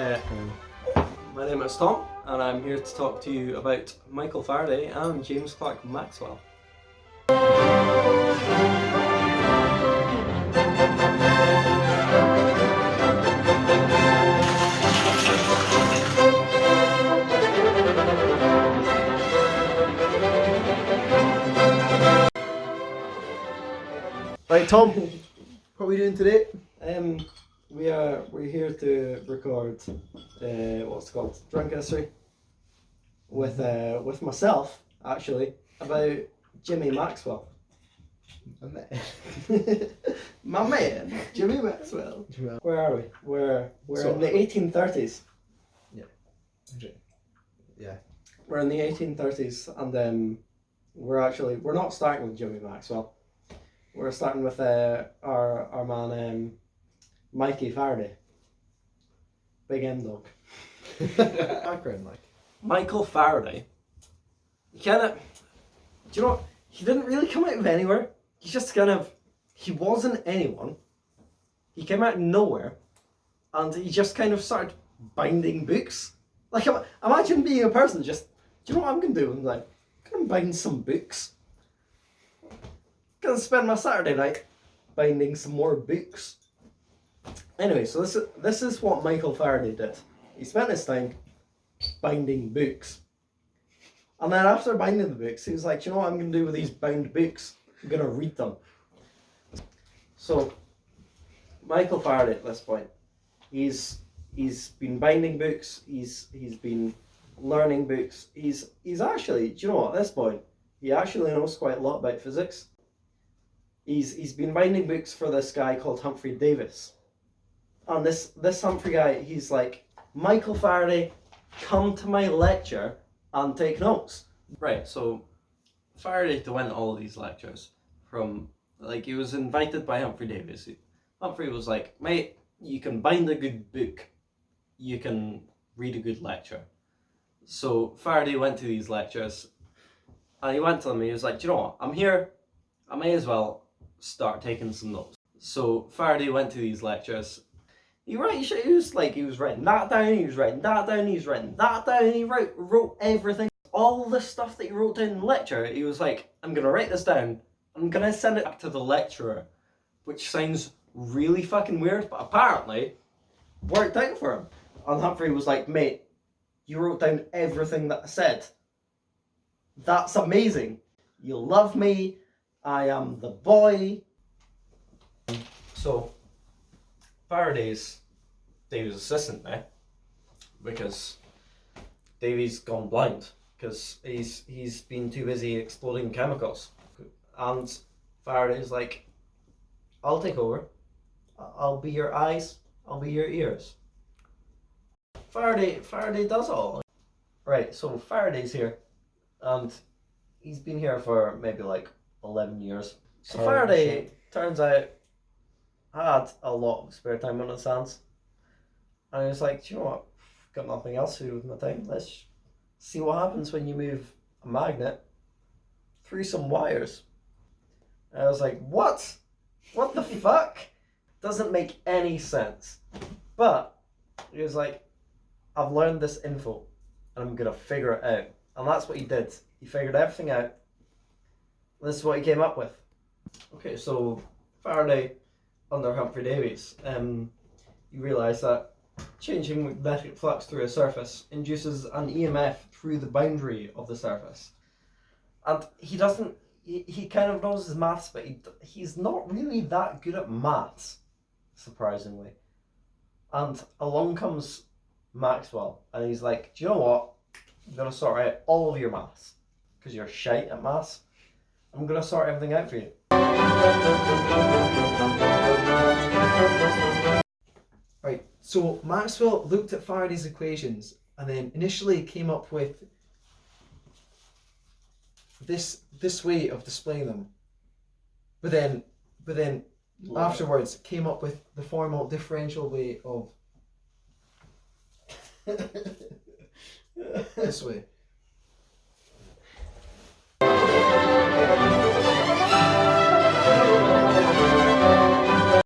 My name is Tom, and I'm here to talk to you about Michael Faraday and James Clerk Maxwell. Right, Tom, what are we doing today? We're here to record what's it called, Drunk History with myself actually about Jimmy Maxwell. My man, Jimmy Maxwell. Where are we? We're in the 1830s. Yeah. We're in the 1830s, and we're not starting with Jimmy Maxwell. We're starting with our man Mikey Faraday. Big M dog. Background, like. Michael Faraday. Do you know what? He didn't really come out of anywhere. He wasn't anyone. He came out of nowhere, and he just kind of started binding books. Like, imagine being a person just, do you know what I'm going to do? I'm like, I'm going to bind some books. Gonna spend my Saturday night binding some more books. Anyway, so this is what Michael Faraday did. He spent his time binding books. And then after binding the books, he was like, you know what I'm going to do with these bound books? I'm going to read them. So, Michael Faraday at this point, he's been binding books, he's been learning books, he's actually, do you know what, at this point, he actually knows quite a lot about physics. He's been binding books for this guy called Humphrey Davis. And this Humphrey guy, he's like, Michael Faraday, come to my lecture and take notes. Right, so Faraday went to all these lectures he was invited by Humphrey Davis. Humphrey was like, mate, you can bind a good book, you can read a good lecture. So Faraday went to these lectures, and he went to them, he was like, do you know what, I'm here, I may as well start taking some notes. So Faraday went to these lectures. He was writing that down, he was writing that down, he was writing that down, he wrote everything. All the stuff that he wrote down in the lecture, he was like, I'm going to write this down, I'm going to send it back to the lecturer. Which sounds really fucking weird, but apparently worked out for him. And Humphrey was like, mate, you wrote down everything that I said. That's amazing. You love me. I am the boy. So, Faraday's Davy's assistant now, because Davy's gone blind, because he's been too busy exploding chemicals. And Faraday's like, I'll take over. I'll be your eyes, I'll be your ears. Faraday does all. Right, so Faraday's here, and he's been here for maybe like 11 years. So Faraday, turns out, had a lot of spare time on his hands. And he was like, do you know what? Got nothing else to do with my time. Let's see what happens when you move a magnet through some wires. And I was like, what? What the fuck? Doesn't make any sense. But he was like, I've learned this info and I'm going to figure it out. And that's what he did. He figured everything out. This is what he came up with. Okay, so Faraday under Humphrey Davies, you realise that changing magnetic flux through a surface induces an EMF through the boundary of the surface. And he kind of knows his maths, but he's not really that good at maths, surprisingly. And along comes Maxwell, and he's like, do you know what? I'm going to sort out all of your maths, because you're shite at maths. I'm going to sort everything out for you. Right, so Maxwell looked at Faraday's equations and then initially came up with this way of displaying them. But then afterwards came up with the formal differential way of this way.